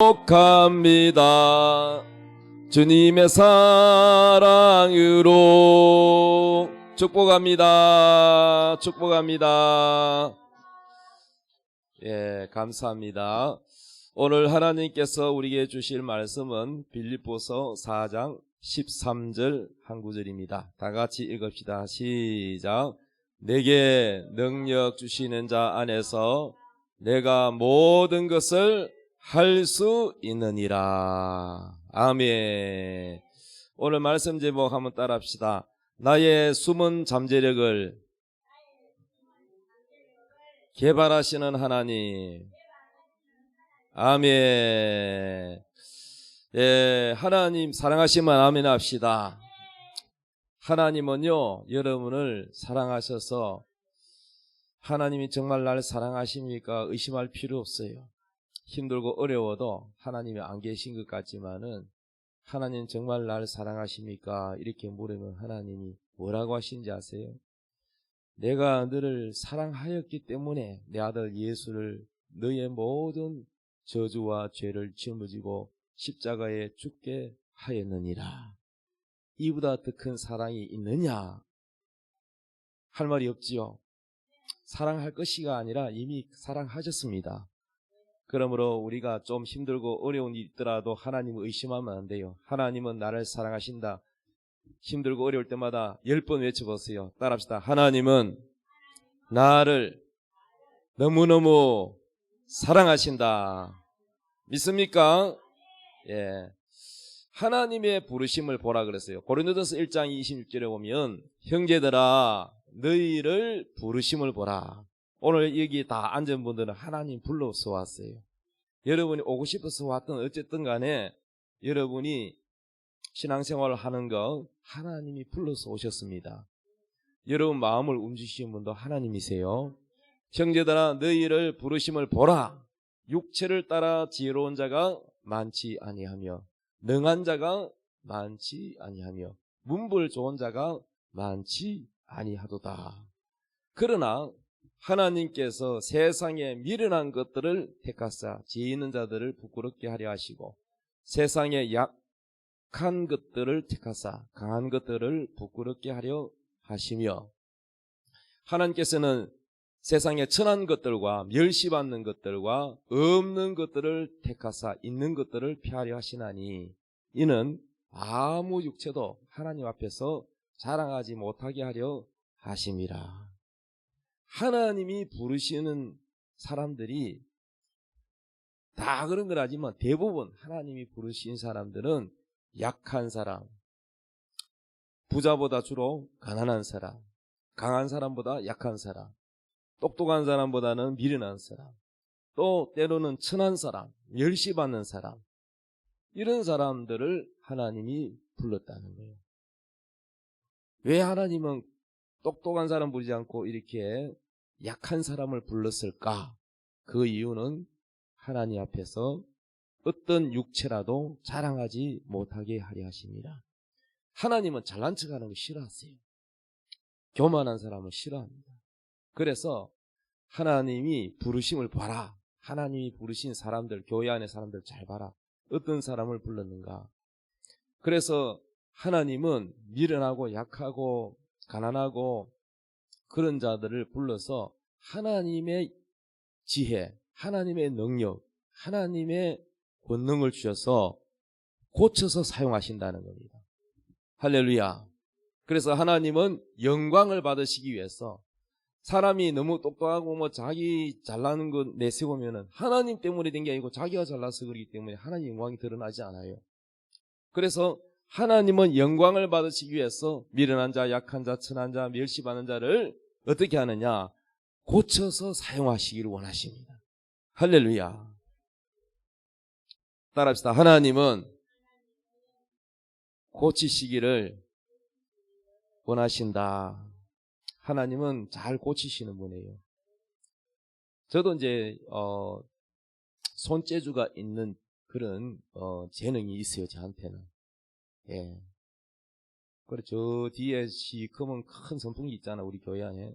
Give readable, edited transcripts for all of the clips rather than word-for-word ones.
축복합니다. 주님의 사랑으로 축복합니다. 축복합니다. 예, 감사합니다. 오늘 하나님께서 우리에게 주실 말씀은 빌립보서 4장 13절 한 구절입니다. 다 같이 읽읍시다. 시작. 내게 능력 주시는 자 안에서 내가 모든 것을 할 수 있느니라. 아멘. 오늘 말씀 제목 한번 따라합시다. 나의 숨은 잠재력을 개발하시는 하나님. 아멘. 예, 하나님 사랑하시면 아멘 합시다. 하나님은요, 여러분을 사랑하셔서 하나님이 정말 나를 사랑하십니까? 의심할 필요 없어요. 힘들고 어려워도 하나님이 안 계신 것 같지만은 하나님 정말 나를 사랑하십니까? 이렇게 물으면 하나님이 뭐라고 하신지 아세요? 내가 너를 사랑하였기 때문에 내 아들 예수를 너의 모든 저주와 죄를 짊어지고 십자가에 죽게 하였느니라. 이보다 더 큰 사랑이 있느냐? 할 말이 없지요. 사랑할 것이가 아니라 이미 사랑하셨습니다. 그러므로 우리가 좀 힘들고 어려운 일이 있더라도 하나님을 의심하면 안 돼요. 하나님은 나를 사랑하신다. 힘들고 어려울 때마다 10번 외쳐보세요. 따라합시다. 하나님은 나를 너무너무 사랑하신다. 믿습니까? 예. 하나님의 부르심을 보라 그랬어요. 고린도전서 1장 26절에 보면 형제들아 너희를 부르심을 보라. 오늘 여기 다 앉은 분들은 하나님 불러서 왔어요. 여러분이 오고 싶어서 왔든 어쨌든 간에 여러분이 신앙생활을 하는 거 하나님이 불러서 오셨습니다. 여러분 마음을 움직이시는 분도 하나님이세요. 형제들아 너희를 부르심을 보라. 육체를 따라 지혜로운 자가 많지 아니하며 능한 자가 많지 아니하며 문벌 좋은 자가 많지 아니하도다. 그러나 하나님께서 세상에 미련한 것들을 택하사 지혜 있는 자들을 부끄럽게 하려 하시고 세상에 약한 것들을 택하사 강한 것들을 부끄럽게 하려 하시며 하나님께서는 세상에 천한 것들과 멸시받는 것들과 없는 것들을 택하사 있는 것들을 피하려 하시나니 이는 아무 육체도 하나님 앞에서 자랑하지 못하게 하려 하심이라. 하나님이 부르시는 사람들이 다 그런 건 아니지만 대부분 하나님이 부르신 사람들은 약한 사람, 부자보다 주로 가난한 사람, 강한 사람보다 약한 사람, 똑똑한 사람보다는 미련한 사람, 또 때로는 천한 사람, 멸시받는 사람, 이런 사람들을 하나님이 불렀다는 거예요. 왜 하나님은 똑똑한 사람 부르지 않고 이렇게 약한 사람을 불렀을까? 그 이유는 하나님 앞에서 어떤 육체라도 자랑하지 못하게 하려 하십니다. 하나님은 잘난 척하는 거 싫어하세요. 교만한 사람을 싫어합니다. 그래서 하나님이 부르심을 봐라. 하나님이 부르신 사람들, 교회 안의 사람들 잘 봐라. 어떤 사람을 불렀는가? 그래서 하나님은 미련하고 약하고 가난하고 그런 자들을 불러서 하나님의 지혜, 하나님의 능력, 하나님의 권능을 주셔서 고쳐서 사용하신다는 겁니다. 할렐루야. 그래서 하나님은 영광을 받으시기 위해서 사람이 너무 똑똑하고 뭐 자기 잘나는 거 내세우면은 하나님 때문에 된 게 아니고 자기가 잘나서 그렇기 때문에 하나님 영광이 드러나지 않아요. 그래서 하나님은 영광을 받으시기 위해서 미련한 자, 약한 자, 천한 자, 멸시받는 자를 어떻게 하느냐? 고쳐서 사용하시기를 원하십니다. 할렐루야. 따라합시다. 하나님은 고치시기를 원하신다. 하나님은 잘 고치시는 분이에요. 저도 이제 손재주가 있는 그런 재능이 있어요. 저한테는. 예. 그리고 저 뒤에 시커먼 큰 선풍기 있잖아. 우리 교회 안에.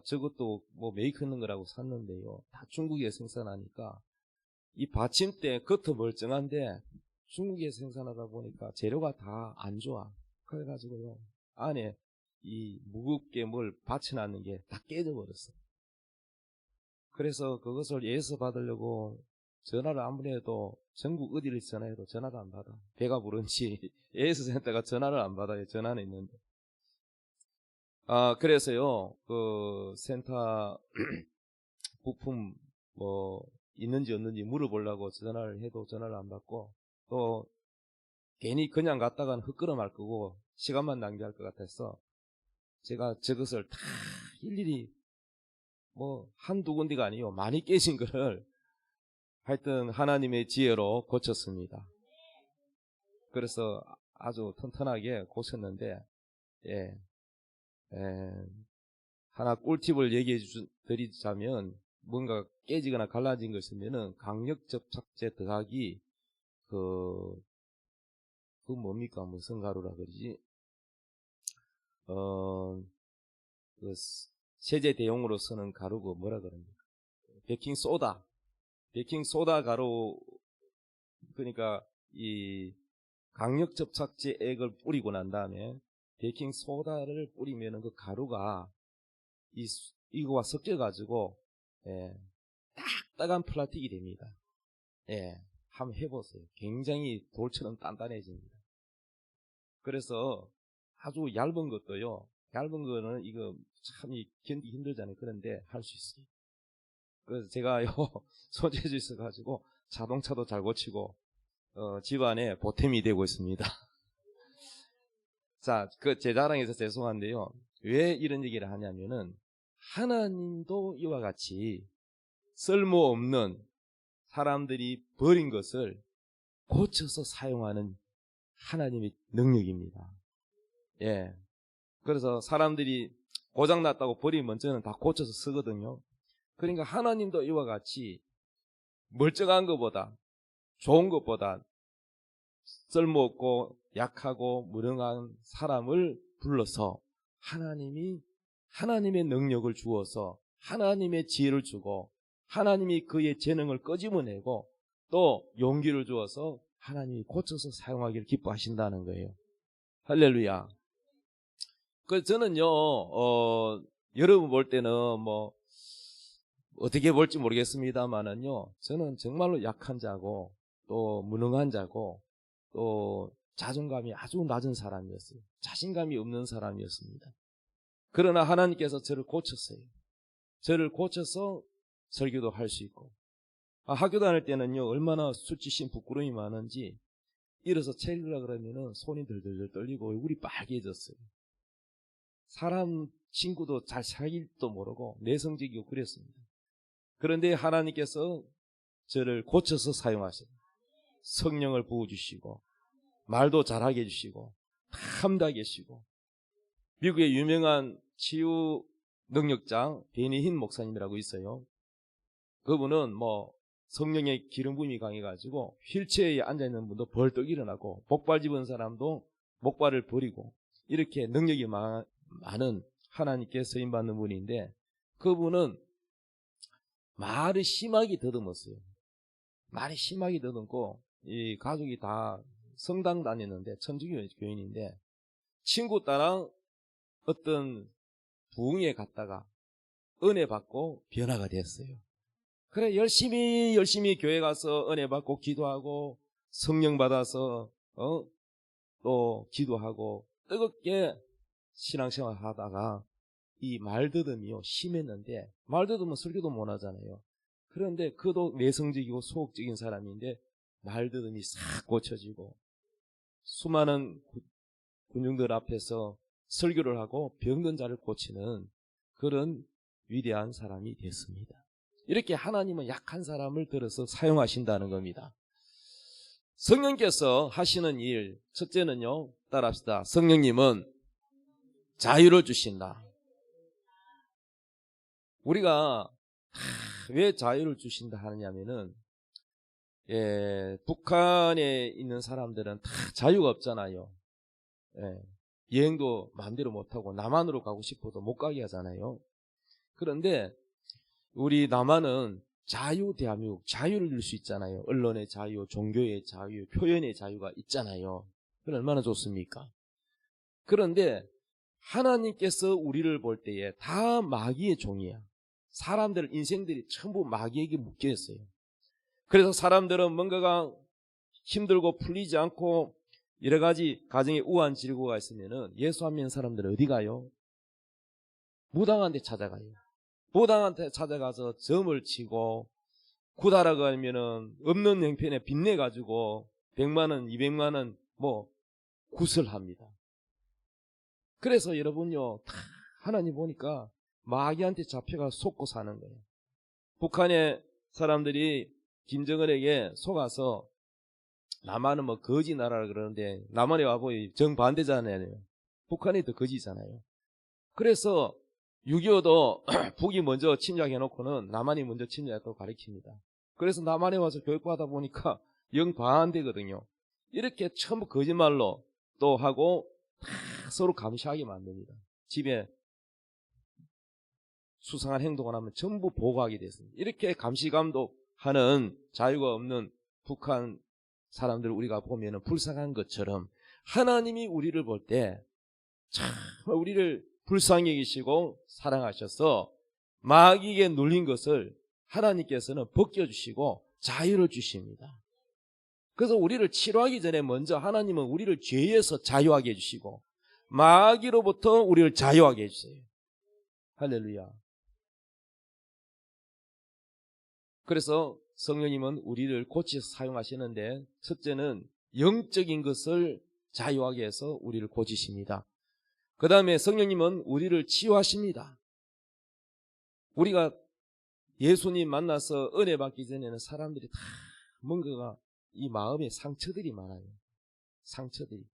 저것도 뭐 메이크 넣는 거라고 샀는데요. 다 중국에 생산하니까 이 받침대 겉은 멀쩡한데 중국에 생산하다 보니까 재료가 다 안 좋아. 그래가지고요, 안에 이 무겁게 뭘 받쳐놨는 게 다 깨져버렸어. 그래서 그것을 예서 받으려고 전화를 아무리 해도 전국 어디를 전화해도 전화도 안 받아. 배가 부른지 예서 센터가 전화를 안 받아요. 전화는 있는데. 그래서요, 그 센터 부품 뭐 있는지 없는지 물어보려고 전화를 해도 전화를 안 받고, 또 괜히 그냥 갔다가는 헛걸어 말 거고 시간만 낭비할 것 같아서 제가 저것을 다 일일이 뭐 한두 군데가 아니요, 많이 깨진 거를 하여튼 하나님의 지혜로 고쳤습니다. 그래서 아주 튼튼하게 고쳤는데, 예, 하나 꿀팁을 얘기해 드리자면, 뭔가 깨지거나 갈라진 거 있으면은 강력 접착제 더하기 그 뭡니까, 무슨 가루라 그러지? 그 세제 대용으로 쓰는 가루, 그 뭐라 그럽니까? 베킹 소다 가루. 그러니까 이 강력 접착제 액을 뿌리고 난 다음에 베킹 소다를 뿌리면은 그 가루가 이거와 섞여 가지고, 예, 딱딱한 플라스틱이 됩니다. 예, 한번 해보세요. 굉장히 돌처럼 단단해집니다. 그래서 아주 얇은 것도요, 얇은 거는 이거 참 견디기 힘들잖아요. 그런데 할 수 있어요. 그래서 제가요 손재주 있어가지고 자동차도 잘 고치고 집안에 보탬이 되고 있습니다. 자, 그 제 자랑해서 죄송한데요, 왜 이런 얘기를 하냐면은 하나님도 이와 같이 쓸모없는 사람들이 버린 것을 고쳐서 사용하는 하나님의 능력입니다. 예. 그래서 사람들이 고장났다고 버리면 저는 다 고쳐서 쓰거든요. 그러니까 하나님도 이와 같이 멀쩡한 것보다, 좋은 것보다 쓸모없고 약하고 무능한 사람을 불러서 하나님이 하나님의 능력을 주어서 하나님의 지혜를 주고 하나님이 그의 재능을 끄집어내고 또 용기를 주어서 하나님이 고쳐서 사용하기를 기뻐하신다는 거예요. 할렐루야. 그래서 저는요, 여러분 볼 때는 뭐 어떻게 볼지 모르겠습니다만은요, 저는 정말로 약한 자고 또 무능한 자고 또 자존감이 아주 낮은 사람이었어요. 자신감이 없는 사람이었습니다. 그러나 하나님께서 저를 고쳤어요. 저를 고쳐서 설교도 할 수 있고, 학교 다닐 때는요, 얼마나 수치심 부끄러움이 많은지 일어서 책 읽으라 그러면은 손이 덜덜덜 떨리고 얼굴이 빨개졌어요. 사람 친구도 잘 사귈지도 모르고 내성적이고 그랬습니다. 그런데 하나님께서 저를 고쳐서 사용하셔요. 성령을 부어주시고 말도 잘하게 해주시고 탐나게 해주시고, 미국의 유명한 치유 능력장 베니힌 목사님이라고 있어요. 그분은 뭐 성령의 기름 부음이 강해가지고 휠체어에 앉아있는 분도 벌떡 일어나고 목발 집은 사람도 목발을 버리고 이렇게 능력이 많은 하나님께 쓰임받는 분인데, 그분은 말을 심하게 더듬었어요. 말이 심하게 더듬고 이 가족이 다 성당 다녔는데 천주교 교인인데 친구 따랑 어떤 부흥회 갔다가 은혜 받고 변화가 됐어요. 그래 열심히 교회 가서 은혜 받고 기도하고 성령 받아서 또 기도하고 뜨겁게 신앙생활 하다가 이 말더듬이요 심했는데, 말더듬은 설교도 못 하잖아요. 그런데 그도 내성적이고 소극적인 사람인데 말더듬이 싹 고쳐지고 수많은 군중들 앞에서 설교를 하고 병든 자를 고치는 그런 위대한 사람이 됐습니다. 이렇게 하나님은 약한 사람을 들어서 사용하신다는 겁니다. 성령께서 하시는 일, 첫째는요, 따라합시다. 성령님은 자유를 주신다. 우리가 왜 자유를 주신다 하느냐면은, 북한에 있는 사람들은 다 자유가 없잖아요. 여행도 마음대로 못하고 남한으로 가고 싶어도 못 가게 하잖아요. 그런데 우리 남한은 자유 대한민국, 자유를 누릴 수 있잖아요. 언론의 자유, 종교의 자유, 표현의 자유가 있잖아요. 그건 얼마나 좋습니까? 그런데 하나님께서 우리를 볼 때에 다 마귀의 종이야. 사람들 인생들이 전부 마귀에게 묶여 있어요. 그래서 사람들은 뭔가가 힘들고 풀리지 않고 여러 가지 가정에 우한 질고가 있으면은 예수 안 믿는 사람들은 어디 가요? 무당한 데 찾아가요. 무당한 데 찾아가서 점을 치고 구다라고 하면은 없는 형편에 빚내 가지고 100만 원, 200만 원 뭐 구슬합니다. 그래서 여러분요, 다 하나님 보니까 마귀한테 잡혀가 속고 사는 거예요. 북한의 사람들이 김정은에게 속아서 남한은 뭐 거지 나라라 그러는데 남한에 와보니 정반대잖아요. 북한이 더 거지잖아요. 그래서 6.25도 북이 먼저 침략해놓고는 남한이 먼저 침략했다고 가르칩니다. 그래서 남한에 와서 교육받아 보니까 영반대거든요. 이렇게 전부 거짓말로 또 하고 다 서로 감시하게 만듭니다. 집에 수상한 행동을 하면 전부 보고하게 됐습니다. 이렇게 감시감독하는 자유가 없는 북한 사람들 우리가 보면 불쌍한 것처럼 하나님이 우리를 볼 때 참 우리를 불쌍히 여기시고 사랑하셔서 마귀에게 눌린 것을 하나님께서는 벗겨주시고 자유를 주십니다. 그래서 우리를 치료하기 전에 먼저 하나님은 우리를 죄에서 자유하게 해주시고 마귀로부터 우리를 자유하게 해주세요. 할렐루야. 그래서 성령님은 우리를 고쳐서 사용하시는데 첫째는 영적인 것을 자유하게 해서 우리를 고치십니다. 그 다음에 성령님은 우리를 치유하십니다. 우리가 예수님 만나서 은혜 받기 전에는 사람들이 다 뭔가가 이 마음에 상처들이 많아요. 상처들이.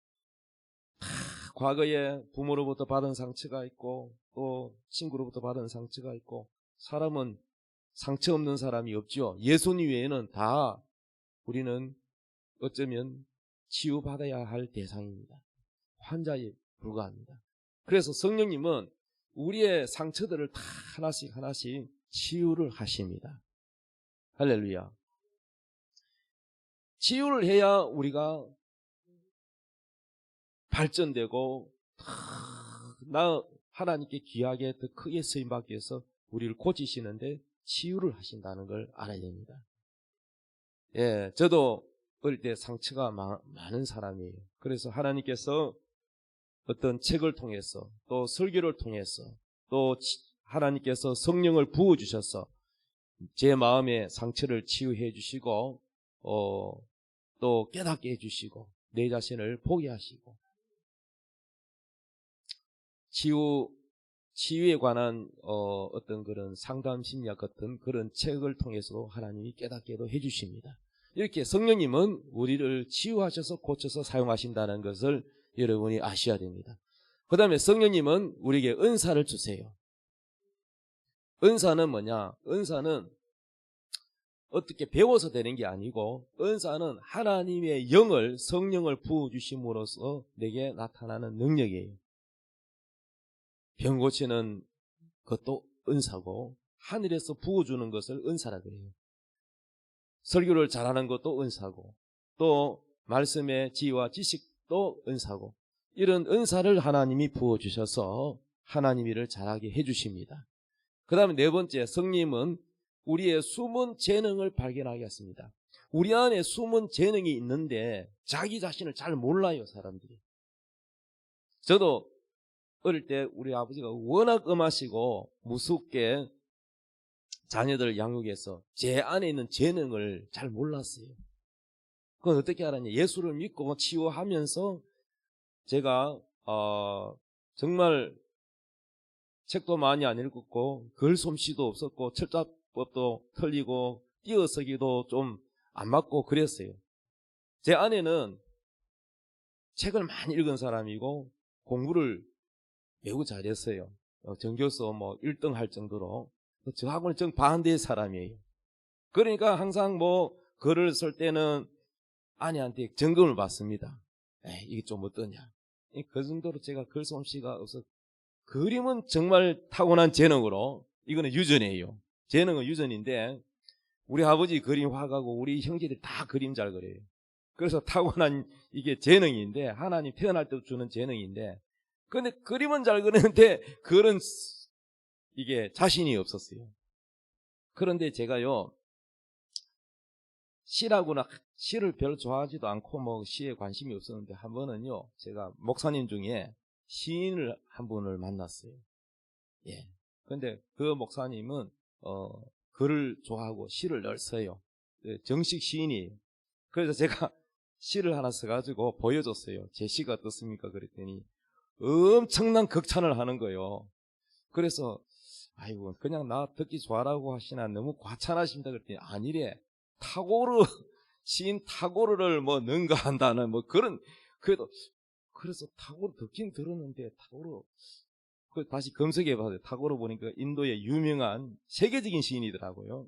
다 과거에 부모로부터 받은 상처가 있고 또 친구로부터 받은 상처가 있고 사람은 상처 없는 사람이 없죠. 예수님 외에는 다 우리는 어쩌면 치유받아야 할 대상입니다. 환자에 불과합니다. 그래서 성령님은 우리의 상처들을 다 하나씩 하나씩 치유를 하십니다. 할렐루야. 치유를 해야 우리가 발전되고 나 하나님께 귀하게 더 크게 쓰임받기 위해서 우리를 고치시는데 치유를 하신다는 걸 알아야 됩니다. 예, 저도 어릴 때 상처가 많은 사람이에요. 그래서 하나님께서 어떤 책을 통해서 또 설교를 통해서 또 하나님께서 성령을 부어주셔서 제 마음의 상처를 치유해 주시고 또 깨닫게 해주시고 내 자신을 보게 하시고 치유에 관한 어떤 그런 상담 심리학 같은 그런 책을 통해서도 하나님이 깨닫게도 해주십니다. 이렇게 성령님은 우리를 치유하셔서 고쳐서 사용하신다는 것을 여러분이 아셔야 됩니다. 그 다음에 성령님은 우리에게 은사를 주세요. 은사는 뭐냐? 은사는 어떻게 배워서 되는 게 아니고 은사는 하나님의 영을 성령을 부어주심으로써 내게 나타나는 능력이에요. 병 고치는 것도 은사고 하늘에서 부어주는 것을 은사라 그래요. 설교를 잘하는 것도 은사고 또 말씀의 지혜와 지식도 은사고 이런 은사를 하나님이 부어주셔서 하나님 일을 잘하게 해주십니다. 그 다음에 네 번째, 성령님은 우리의 숨은 재능을 발견하게 했습니다. 우리 안에 숨은 재능이 있는데 자기 자신을 잘 몰라요, 사람들이. 저도 어릴 때 우리 아버지가 워낙 엄하시고 무섭게 자녀들 양육해서 제 안에 있는 재능을 잘 몰랐어요. 그건 어떻게 알았냐? 예수를 믿고 치유하면서 제가 정말 책도 많이 안 읽었고 글솜씨도 없었고 철자법도 틀리고 띄어쓰기도 좀 안 맞고 그랬어요. 제 아내는 책을 많이 읽은 사람이고 공부를 매우 잘했어요. 전교수 뭐 1등 할 정도로. 저하고는 정반대의 사람이에요. 그러니까 항상 뭐 글을 쓸 때는 아내한테 점검을 받습니다. 이게 좀 어떠냐. 그 정도로 제가 글솜씨가 없어. 그림은 정말 타고난 재능으로 이거는 유전이에요. 재능은 유전인데 우리 아버지 그림 화가고 우리 형제들이 다 그림 잘 그려요. 그래서 타고난 이게 재능인데, 하나님 태어날 때부터 주는 재능인데, 근데 그림은 잘 그리는데 그런 이게 자신이 없었어요. 그런데 제가요, 시를 별로 좋아하지도 않고 뭐 시에 관심이 없었는데 한 번은요, 제가 목사님 중에 시인을 한 분을 만났어요. 예. 근데 그 목사님은 글을 좋아하고 시를 늘 써요. 정식 시인이에요. 그래서 제가 시를 하나 써가지고 보여줬어요. 제 시가 어떻습니까? 그랬더니 엄청난 극찬을 하는 거예요. 그래서 아이고 그냥 나 듣기 좋아라고 하시나 너무 과찬하십니다. 그랬더니 아니래. 타고르 시인 타고르를 뭐 능가한다는 뭐 그런, 그래도 그래서 타고르 듣긴 들었는데 타고르 다시 검색해봐요. 타고르 보니까 인도의 유명한 세계적인 시인이더라고요.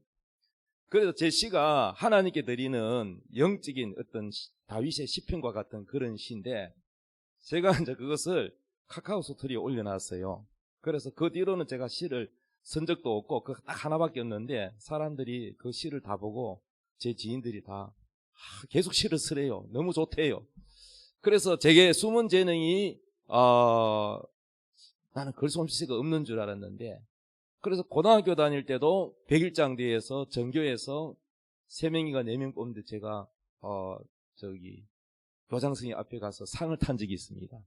그래서 제 시가 하나님께 드리는 영적인 어떤 다윗의 시편과 같은 그런 시인데, 제가 이제 그것을 카카오 스토리에 올려놨어요. 그래서 그 뒤로는 제가 시를 쓴 적도 없고 그 딱 하나밖에 없는데, 사람들이 그 시를 다 보고 제 지인들이 다 계속 시를 쓰래요. 너무 좋대요. 그래서 제게 숨은 재능이 나는 글솜씨가 없는 줄 알았는데, 그래서 고등학교 다닐 때도 100일장 대회에서 전교에서 3명인가 4명 뽑는데 제가 교장 선생님 앞에 가서 상을 탄 적이 있습니다.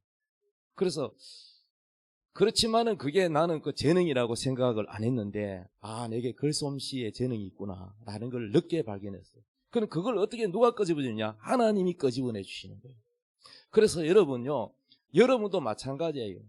그래서 그렇지만은 그게 나는 그 재능이라고 생각을 안 했는데, 내게 글솜씨에 재능이 있구나 라는 걸 늦게 발견했어요. 그럼 그걸 어떻게 누가 끄집어주냐? 하나님이 끄집어내 주시는 거예요. 그래서 여러분요, 여러분도 마찬가지예요.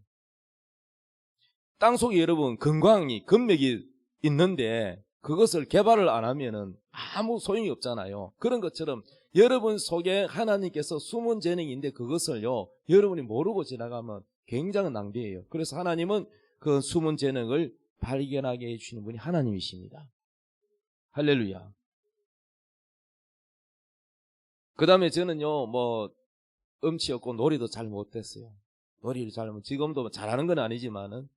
땅속에 여러분 건강이 건맥이 있는데 그것을 개발을 안 하면은 아무 소용이 없잖아요. 그런 것처럼 여러분 속에 하나님께서 숨은 재능인데 그것을요, 여러분이 모르고 지나가면 굉장한 낭비예요. 그래서 하나님은 그 숨은 재능을 발견하게 해주시는 분이 하나님이십니다. 할렐루야. 그 다음에 저는요, 뭐 음치 없고 노래도 잘 못했어요. 노래를 지금도 잘하는 건 아니지만은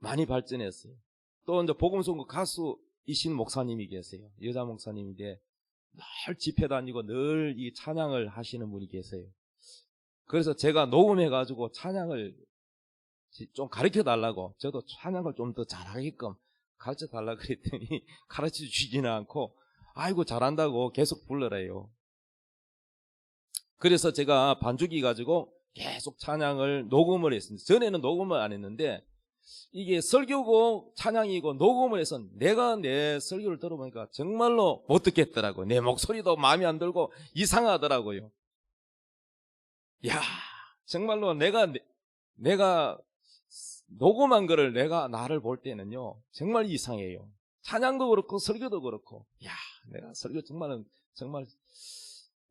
많이 발전했어요. 또 이제 복음송구 가수이신 목사님이 계세요. 여자 목사님인데 늘 집회 다니고 늘 이 찬양을 하시는 분이 계세요. 그래서 제가 녹음해가지고 찬양을 좀 가르쳐 달라고, 저도 찬양을 좀 더 잘하게끔 가르쳐 달라고 그랬더니 가르쳐 주지는 않고 아이고 잘한다고 계속 불러래요. 그래서 제가 반주기 가지고 계속 찬양을 녹음을 했습니다. 전에는 녹음을 안 했는데 이게 설교고 찬양이고 녹음을 해서 내가 내 설교를 들어보니까 정말로 못 듣겠더라고요. 내 목소리도 마음에 안 들고 이상하더라고요. 야, 정말로 내가 녹음한 거를 나를 볼 때는요, 정말 이상해요. 찬양도 그렇고 설교도 그렇고, 야, 내가 설교 정말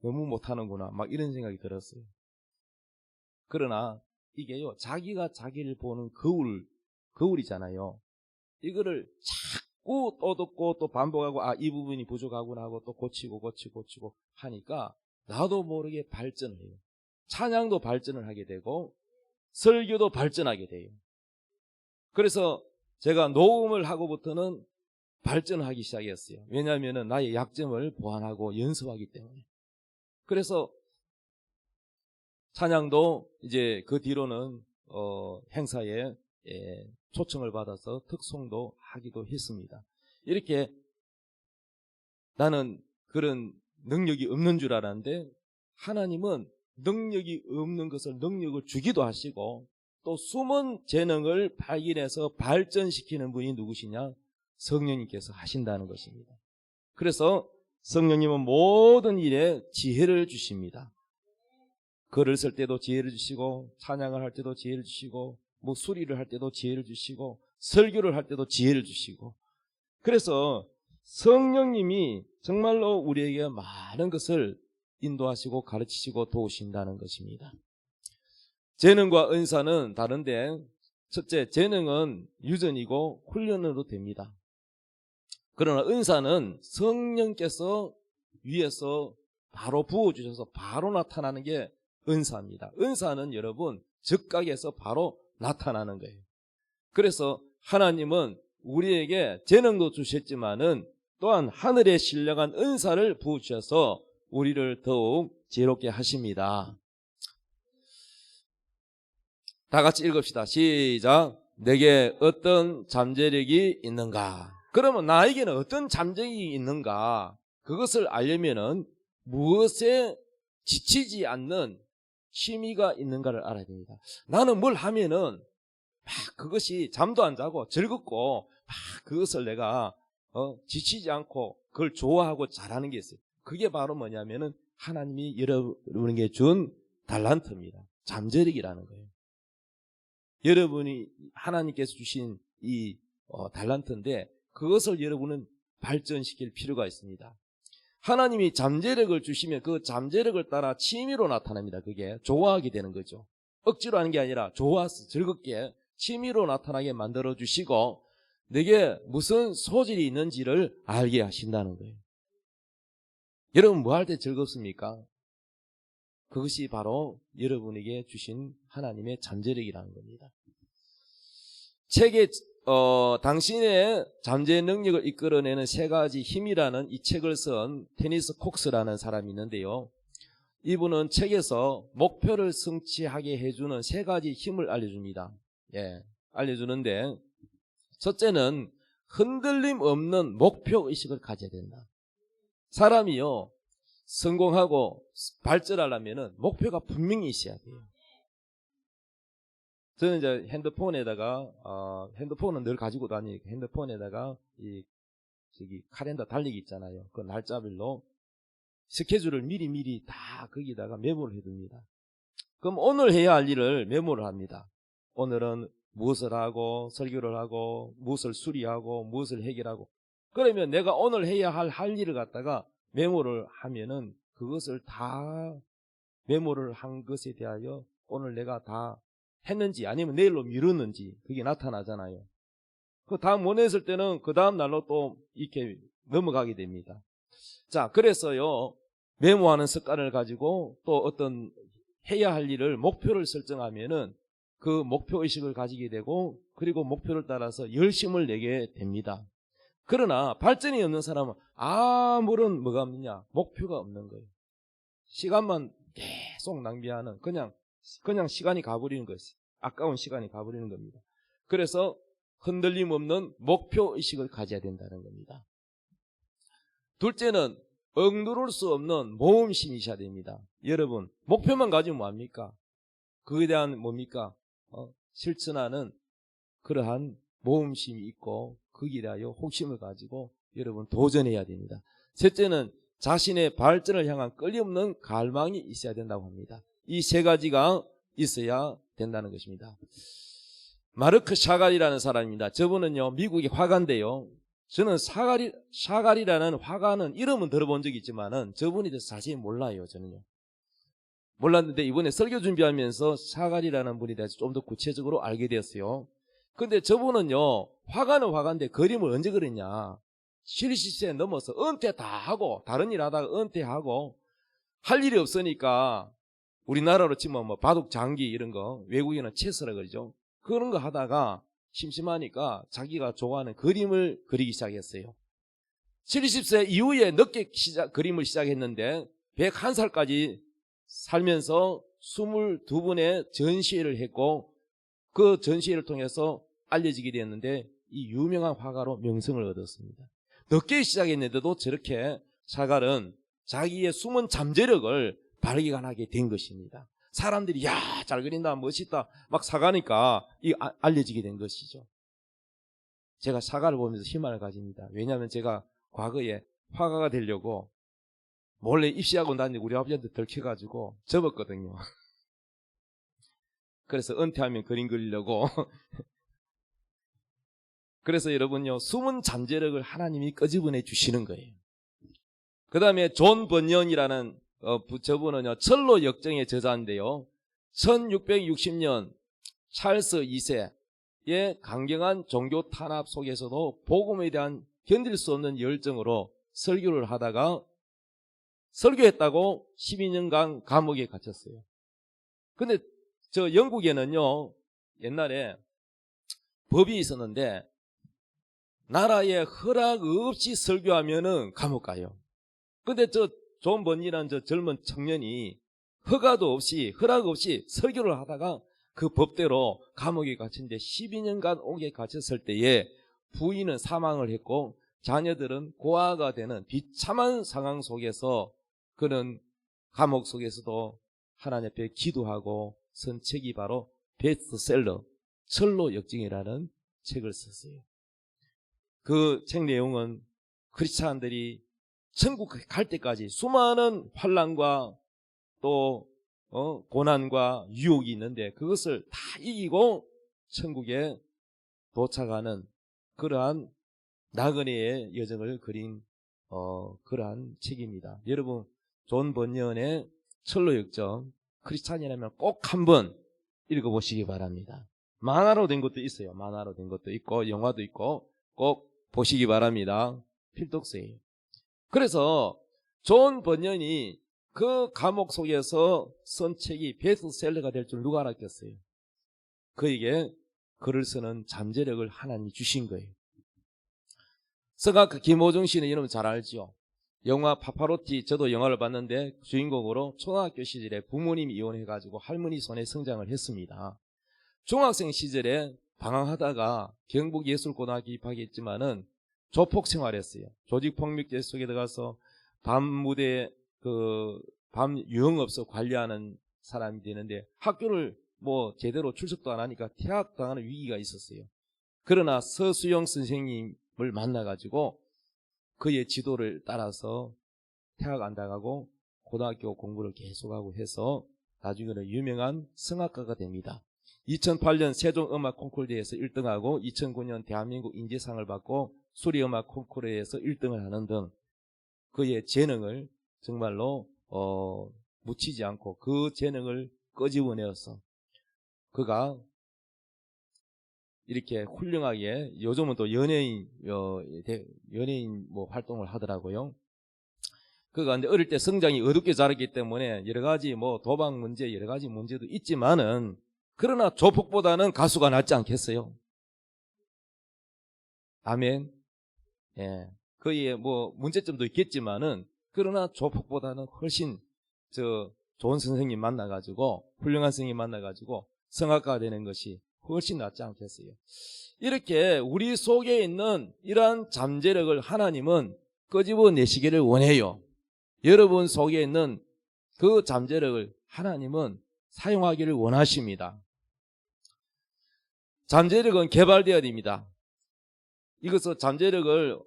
너무 못하는구나, 막 이런 생각이 들었어요. 그러나 이게요, 자기가 자기를 보는 거울이잖아요. 이거를 자꾸 또 듣고 또 반복하고 이 부분이 부족하구나 하고 또 고치고 하니까 나도 모르게 발전을 해요. 찬양도 발전을 하게 되고 설교도 발전하게 돼요. 그래서 제가 녹음을 하고부터는 발전하기 시작했어요. 왜냐하면 나의 약점을 보완하고 연습하기 때문에. 그래서 찬양도 이제 그 뒤로는 행사에 초청을 받아서 특송도 하기도 했습니다. 이렇게 나는 그런 능력이 없는 줄 알았는데 하나님은 능력이 없는 것을 능력을 주기도 하시고 또 숨은 재능을 발견해서 발전시키는 분이 누구시냐? 성령님께서 하신다는 것입니다. 그래서 성령님은 모든 일에 지혜를 주십니다. 글을 쓸 때도 지혜를 주시고 찬양을 할 때도 지혜를 주시고 뭐 수리를 할 때도 지혜를 주시고 설교를 할 때도 지혜를 주시고, 그래서 성령님이 정말로 우리에게 많은 것을 인도하시고 가르치시고 도우신다는 것입니다. 재능과 은사는 다른데, 첫째, 재능은 유전이고 훈련으로 됩니다. 그러나 은사는 성령께서 위에서 바로 부어주셔서 바로 나타나는 게 은사입니다. 은사는 여러분 즉각에서 바로 나타나는 거예요. 그래서 하나님은 우리에게 재능도 주셨지만은 또한 하늘의 신령한 은사를 부으셔서 우리를 더욱 지혜롭게 하십니다. 다 같이 읽읍시다. 시작. 내게 어떤 잠재력이 있는가? 그러면 나에게는 어떤 잠재력이 있는가? 그것을 알려면은 무엇에 지치지 않는 취미가 있는가를 알아야 됩니다. 나는 뭘 하면은 막 그것이 잠도 안 자고 즐겁고 막 그것을 내가 지치지 않고 그걸 좋아하고 잘하는 게 있어요. 그게 바로 뭐냐면은 하나님이 여러분에게 준 달란트입니다. 잠재력이라는 거예요. 여러분이 하나님께서 주신 이 달란트인데 그것을 여러분은 발전시킬 필요가 있습니다. 하나님이 잠재력을 주시면 그 잠재력을 따라 취미로 나타납니다. 그게 좋아하게 되는 거죠. 억지로 하는 게 아니라 좋아서 즐겁게 취미로 나타나게 만들어 주시고 내게 무슨 소질이 있는지를 알게 하신다는 거예요. 여러분 뭐 할 때 즐겁습니까? 그것이 바로 여러분에게 주신 하나님의 잠재력이라는 겁니다. 책에 당신의 잠재 능력을 이끌어내는 세 가지 힘이라는 이 책을 쓴 테니스 콕스라는 사람이 있는데요. 이분은 책에서 목표를 성취하게 해주는 세 가지 힘을 알려줍니다. 예, 알려주는데 첫째는 흔들림 없는 목표의식을 가져야 된다. 사람이요 성공하고 발전하려면 목표가 분명히 있어야 돼요. 저는 이제 핸드폰에다가 핸드폰은 늘 가지고 다니니까 핸드폰에다가 이 카렌더 달리기 있잖아요. 그 날짜별로 스케줄을 미리 다 거기다가 메모를 해둡니다. 그럼 오늘 해야 할 일을 메모를 합니다. 오늘은 무엇을 하고 설교를 하고 무엇을 수리하고 무엇을 해결하고 그러면 내가 오늘 해야 할 일을 갖다가 메모를 하면은 그것을 다 메모를 한 것에 대하여 오늘 내가 다 했는지 아니면 내일로 미뤘는지 그게 나타나잖아요. 그 다음 못 했을 때는 그 다음 날로 또 이렇게 넘어가게 됩니다. 자, 그래서요 메모하는 습관을 가지고 또 어떤 해야 할 일을 목표를 설정하면은 그 목표의식을 가지게 되고 그리고 목표를 따라서 열심을 내게 됩니다. 그러나 발전이 없는 사람은 아무런 뭐가 없느냐 목표가 없는 거예요. 시간만 계속 낭비하는 그냥 시간이 가버리는 것이 아까운 시간이 가버리는 겁니다. 그래서 흔들림 없는 목표의식을 가져야 된다는 겁니다. 둘째는 억누를 수 없는 모험심이셔야 됩니다. 여러분 목표만 가지면 뭐합니까? 그에 대한 뭡니까? 실천하는 그러한 모험심이 있고 거기에 대하여 혹심을 가지고 여러분 도전해야 됩니다. 셋째는 자신의 발전을 향한 끊임없는 갈망이 있어야 된다고 합니다. 이 세 가지가 있어야 된다는 것입니다. 마르크 샤갈이라는 사람입니다. 저분은요 미국의 화가인데요. 저는 샤갈이라는 화가는 이름은 들어본 적이 있지만은 저분에 대해서 자세히 몰라요. 저는요 몰랐는데 이번에 설교 준비하면서 샤갈이라는 분에 대해서 좀 더 구체적으로 알게 되었어요. 근데 저분은요 화가는 화가인데 그림을 언제 그렸냐 70세 넘어서 은퇴 다 하고 다른 일 하다가 은퇴하고 할 일이 없으니까 우리나라로 치면 뭐 바둑 장기 이런 거 외국인은 체스라 그러죠. 그런 거 하다가 심심하니까 자기가 좋아하는 그림을 그리기 시작했어요. 70세 이후에 늦게 그림을 시작했는데 101살까지 살면서 22번의 전시회를 했고 그 전시회를 통해서 알려지게 되었는데 이 유명한 화가로 명성을 얻었습니다. 늦게 시작했는데도 저렇게 샤갈은 자기의 숨은 잠재력을 발견하게 된 것입니다. 사람들이 야 잘 그린다 멋있다 막 사가니까 알려지게 된 것이죠. 제가 샤갈을 보면서 희망을 가집니다. 왜냐하면 제가 과거에 화가가 되려고 몰래 입시학원 다니고 우리 아버지한테 들켜가지고 접었거든요. 그래서 은퇴하면 그림 그리려고 그래서 여러분요 숨은 잠재력을 하나님이 끄집어내 주시는 거예요. 그 다음에 존 번연이라는 저분은요 철로 역정의 저자인데요 1660년 찰스 2세의 강경한 종교 탄압 속에서도 복음에 대한 견딜 수 없는 열정으로 설교를 하다가 설교했다고 12년간 감옥에 갇혔어요. 근데 저 영국에는요 옛날에 법이 있었는데 나라의 허락 없이 설교하면은 감옥 가요. 근데 저 존 번이라는 저 젊은 청년이 허가도 없이 허락 없이 설교를 하다가 그 법대로 감옥에 갇힌데 12년간 옥에 갇혔을 때에 부인은 사망을 했고 자녀들은 고아가 되는 비참한 상황 속에서 그는 감옥 속에서도 하나님 앞에 기도하고 쓴 책이 바로 베스트셀러 철로 역정이라는 책을 썼어요. 그 책 내용은 크리스찬들이 천국 갈 때까지 수많은 환난과 또 고난과 유혹이 있는데 그것을 다 이기고 천국에 도착하는 그러한 나그네의 여정을 그린 그러한 책입니다. 여러분 존 번연의 철로 역정 크리스찬이라면 꼭 한번 읽어보시기 바랍니다. 만화로 된 것도 있어요. 만화로 된 것도 있고 영화도 있고 꼭 보시기 바랍니다. 필독서예요. 그래서 존 번연이 그 감옥 속에서 쓴 책이 베스트셀러가 될 줄 누가 알았겠어요? 그에게 글을 쓰는 잠재력을 하나님이 주신 거예요. 성악가 김호중 씨는 여러분 잘 알죠? 영화 파파로티, 저도 영화를 봤는데 주인공으로 초등학교 시절에 부모님이 이혼해가지고 할머니 손에 성장을 했습니다. 중학생 시절에 방황하다가 경북예술고등학교 입학했지만은 조폭 생활했어요. 조직폭력죄 속에 들어가서 밤 무대 밤 유흥업소 관리하는 사람이 되는데 학교를 뭐 제대로 출석도 안 하니까 퇴학당하는 위기가 있었어요. 그러나 서수영 선생님을 만나가지고 그의 지도를 따라서 퇴학 안 당하고 고등학교 공부를 계속하고 해서 나중에는 유명한 성악가가 됩니다. 2008년 세종음악 콩쿠르대회에서 1등하고 2009년 대한민국 인재상을 받고 수리음악 콩쿠르에서 1등을 하는 등 그의 재능을 정말로 묻히지 않고 그 재능을 끄집어내어서 그가 이렇게 훌륭하게 요즘은 또 연예인 뭐 활동을 하더라고요. 그가 이제 어릴 때 성장이 어둡게 자랐기 때문에 여러 가지 뭐 도박 문제 여러 가지 문제도 있지만은 그러나 조폭보다는 가수가 낫지 않겠어요? 아멘. 예. 그의 뭐 문제점도 있겠지만은 그러나 조폭보다는 훨씬 좋은 선생님 만나가지고 훌륭한 선생님 만나가지고 성악가가 되는 것이 훨씬 낫지 않겠어요? 이렇게 우리 속에 있는 이러한 잠재력을 하나님은 끄집어내시기를 원해요. 여러분 속에 있는 그 잠재력을 하나님은 사용하기를 원하십니다. 잠재력은 개발되어야 됩니다. 이것을 잠재력을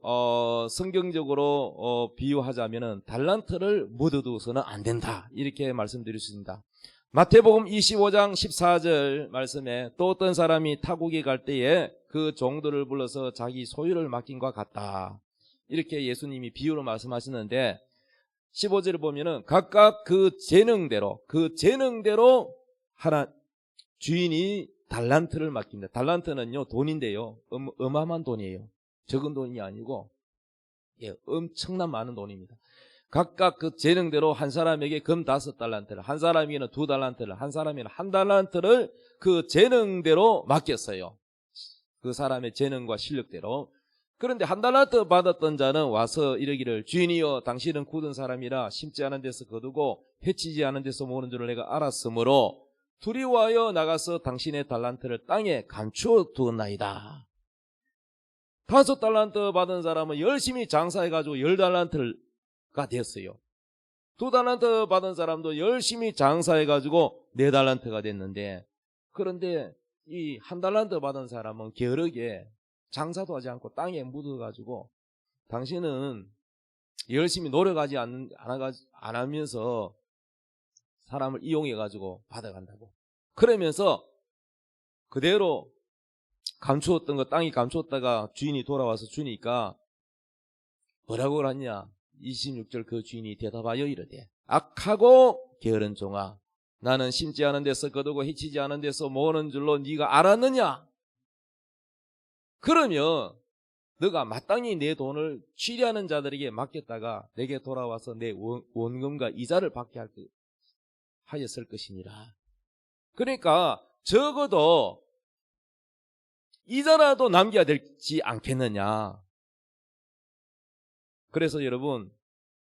성경적으로 비유하자면 달란트를 묻어두어서는 안 된다 이렇게 말씀드릴 수 있습니다. 마태복음 25장 14절 말씀에 또 어떤 사람이 타국에 갈 때에 그 종들을 불러서 자기 소유를 맡긴 것 같다 이렇게 예수님이 비유로 말씀하시는데 15절을 보면은 각각 그 재능대로 하나 주인이 달란트를 맡깁니다. 달란트는요 돈인데요 어마어마한 돈이에요. 적은 돈이 아니고 엄청난 많은 돈입니다. 각각 그 재능대로 한 사람에게 금 5달란트를, 한 사람에게는 2달란트를, 한 사람에게는 1달란트를 그 재능대로 맡겼어요. 그 사람의 재능과 실력대로. 그런데 1달란트 받았던 자는 와서 이르기를 주인이여 당신은 굳은 사람이라 심지 않은 데서 거두고 해치지 않은 데서 모으는 줄을 내가 알았으므로 두려워하여 나가서 당신의 달란트를 땅에 감추어 두었나이다. 5달란트 받은 사람은 열심히 장사해가지고 10달란트가 됐어요. 2달란트 받은 사람도 열심히 장사해가지고 4달란트가 됐는데 그런데 이 1달란트 받은 사람은 게으르게 장사도 하지 않고 땅에 묻어가지고 당신은 열심히 노력하지 안 하면서 사람을 이용해가지고 받아간다고. 그러면서 그대로 감추었던 거 땅이 감추었다가 주인이 돌아와서 주니까 뭐라고 그러냐 26절 그 주인이 대답하여 이르되 악하고 게으른 종아 나는 심지 않은 데서 거두고 해치지 않은 데서 모으는 줄로 네가 알았느냐. 그러면 너가 마땅히 내 돈을 취리하는 자들에게 맡겼다가 내게 돌아와서 내 원금과 이자를 받게 하였을 것이니라. 그러니까 적어도 이자라도 남겨야 되지 않겠느냐. 그래서 여러분,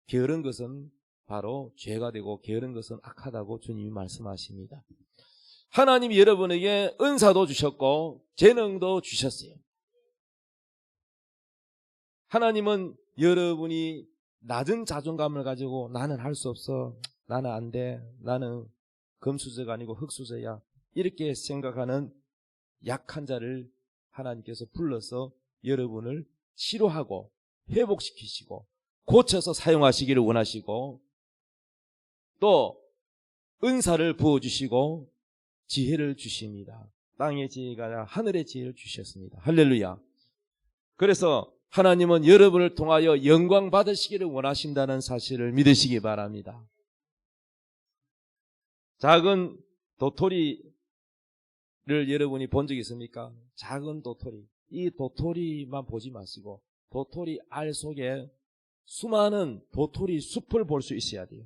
게으른 것은 바로 죄가 되고 게으른 것은 악하다고 주님이 말씀하십니다. 하나님이 여러분에게 은사도 주셨고 재능도 주셨어요. 하나님은 여러분이 낮은 자존감을 가지고 나는 할 수 없어, 나는 안 돼, 나는 금수저가 아니고 흙수저야, 이렇게 생각하는 약한 자를 하나님께서 불러서 여러분을 치료하고 회복시키시고 고쳐서 사용하시기를 원하시고, 또 은사를 부어주시고 지혜를 주십니다. 땅의 지혜가 아니라 하늘의 지혜를 주셨습니다. 할렐루야. 그래서 하나님은 여러분을 통하여 영광 받으시기를 원하신다는 사실을 믿으시기 바랍니다. 작은 도토리를 여러분이 본 적이 있습니까? 작은 도토리. 이 도토리만 보지 마시고 도토리 알 속에 수많은 도토리 숲을 볼 수 있어야 돼요.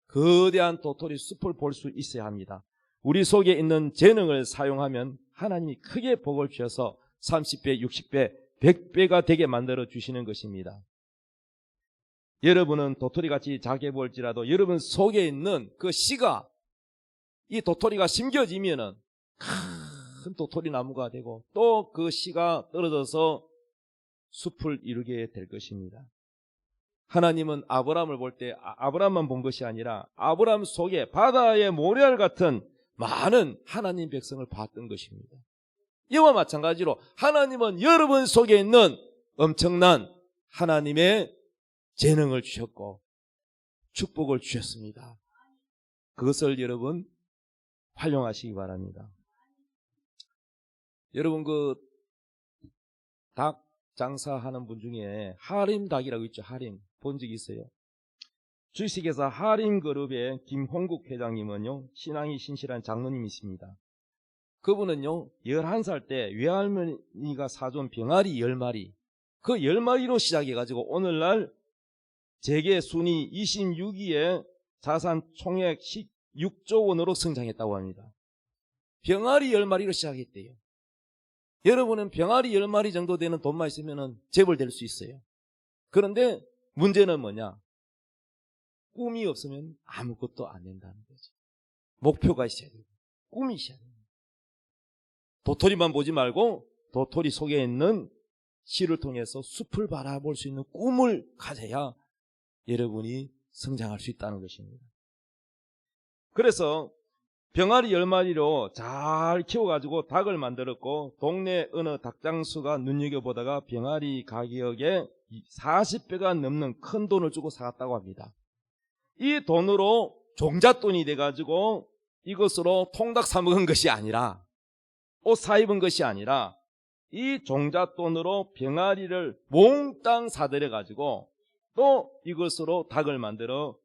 거대한 도토리 숲을 볼 수 있어야 합니다. 우리 속에 있는 재능을 사용하면 하나님이 크게 복을 주셔서 30배, 60배, 100배가 되게 만들어 주시는 것입니다. 여러분은 도토리같이 작게 보일지라도 여러분 속에 있는 그 씨가, 이 도토리가 심겨지면은 큰 도토리 나무가 되고 또 그 씨가 떨어져서 숲을 이루게 될 것입니다. 하나님은 아브라함을 볼 때 아브라함만 본 것이 아니라 아브라함 속에 바다의 모래알 같은 많은 하나님 백성을 봤던 것입니다. 이와 마찬가지로 하나님은 여러분 속에 있는 엄청난 하나님의 재능을 주셨고 축복을 주셨습니다. 그것을 여러분 활용하시기 바랍니다. 여러분 그 닭 장사하는 분 중에 하림 닭이라고 있죠. 하림 본 적이 있어요. 주식회사 하림그룹의 김홍국 회장님은요, 신앙이 신실한 장로님이십니다. 그분은요 11살 때 외할머니가 사준 병아리 10마리, 그 10마리로 시작해가지고 오늘날 재계 순위 26위에 자산 총액 16조 원으로 성장했다고 합니다. 병아리 10마리로 시작했대요. 여러분은 병아리 10마리 정도 되는 돈만 있으면 재벌 될 수 있어요. 그런데 문제는 뭐냐? 꿈이 없으면 아무것도 안 된다는 거죠. 목표가 있어야 되고 꿈이 있어야 됩니다. 도토리만 보지 말고 도토리 속에 있는 씨를 통해서 숲을 바라볼 수 있는 꿈을 가져야 여러분이 성장할 수 있다는 것입니다. 그래서 병아리 10마리로 잘 키워가지고 닭을 만들었고 동네 어느 닭장수가 눈여겨보다가 병아리 가격에 40배가 넘는 큰 돈을 주고 사갔다고 합니다. 이 돈으로 종잣돈이 돼가지고 이것으로 통닭 사 먹은 것이 아니라, 옷 사 입은 것이 아니라 이 종잣돈으로 병아리를 몽땅 사들여가지고 또 이것으로 닭을 만들어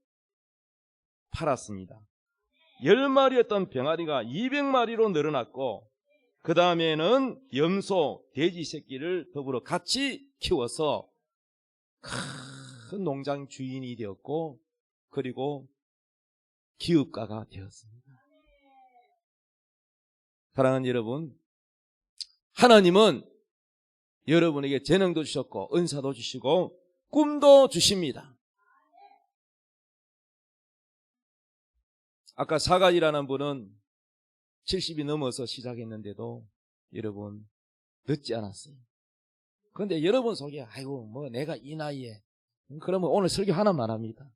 팔았습니다. 10마리였던 병아리가 200마리로 늘어났고 그 다음에는 염소, 돼지 새끼를 더불어 같이 키워서 큰 농장 주인이 되었고 그리고 기업가가 되었습니다. 사랑하는 여러분, 하나님은 여러분에게 재능도 주셨고 은사도 주시고 꿈도 주십니다. 아까 사가이라는 분은 70이 넘어서 시작했는데도 여러분 늦지 않았어요. 그런데 여러분 속에 아이고 뭐 내가 이 나이에, 그러면 오늘 설교 하나만 합니다.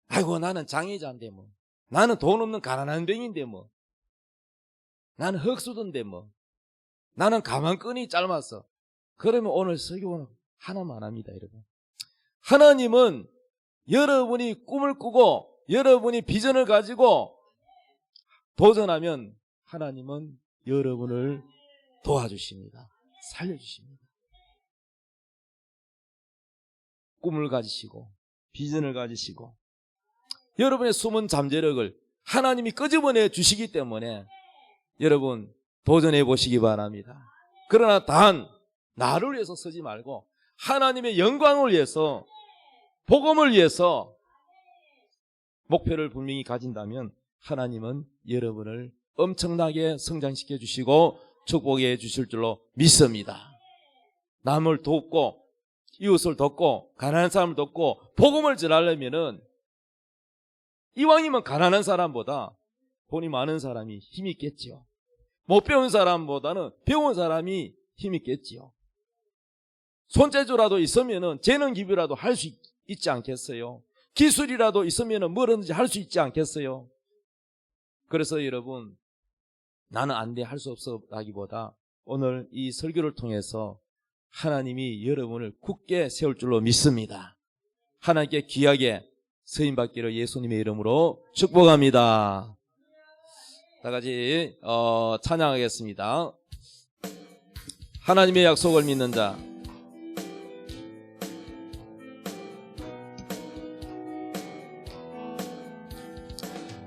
아이고 나는 장애자인데 뭐, 나는 돈 없는 가난한 병인데 뭐, 나는 흙수저인데 뭐, 나는 가만끈이 짧았어. 그러면 오늘 설교 하나만 합니다. 여러분, 하나님은 여러분이 꿈을 꾸고 여러분이 비전을 가지고 도전하면 하나님은 여러분을 도와주십니다. 살려주십니다. 꿈을 가지시고 비전을 가지시고 여러분의 숨은 잠재력을 하나님이 끄집어내 주시기 때문에 여러분 도전해 보시기 바랍니다. 그러나 단 나를 위해서 서지 말고 하나님의 영광을 위해서, 복음을 위해서 목표를 분명히 가진다면 하나님은 여러분을 엄청나게 성장시켜 주시고 축복해 주실 줄로 믿습니다. 남을 돕고 이웃을 돕고 가난한 사람을 돕고 복음을 전하려면은 이왕이면 가난한 사람보다 돈이 많은 사람이 힘이 있겠지요. 못 배운 사람보다는 배운 사람이 힘이 있겠지요. 손재주라도 있으면은 재능 기부라도 할 수 있지 않겠어요? 기술이라도 있으면은 뭐든지 할 수 있지 않겠어요? 그래서 여러분, 나는 안 돼, 할 수 없어라기보다 오늘 이 설교를 통해서 하나님이 여러분을 굳게 세울 줄로 믿습니다. 하나님께 귀하게 쓰임받기를 예수님의 이름으로 축복합니다. 다 같이 찬양하겠습니다. 하나님의 약속을 믿는 자.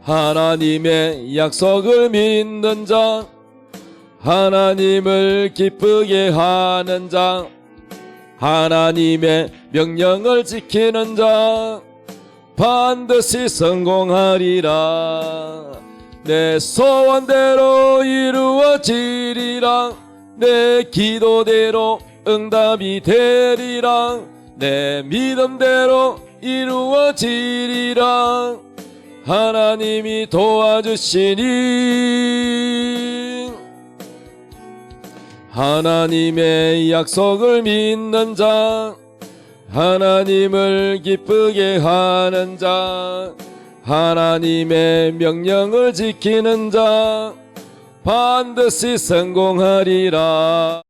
하나님의 약속을 믿는 자, 하나님을 기쁘게 하는 자, 하나님의 명령을 지키는 자 반드시 성공하리라. 내 소원대로 이루어지리라. 내 기도대로 응답이 되리라. 내 믿음대로 이루어지리라. 하나님이 도와주시니 하나님의 약속을 믿는 자, 하나님을 기쁘게 하는 자, 하나님의 명령을 지키는 자 반드시 성공하리라.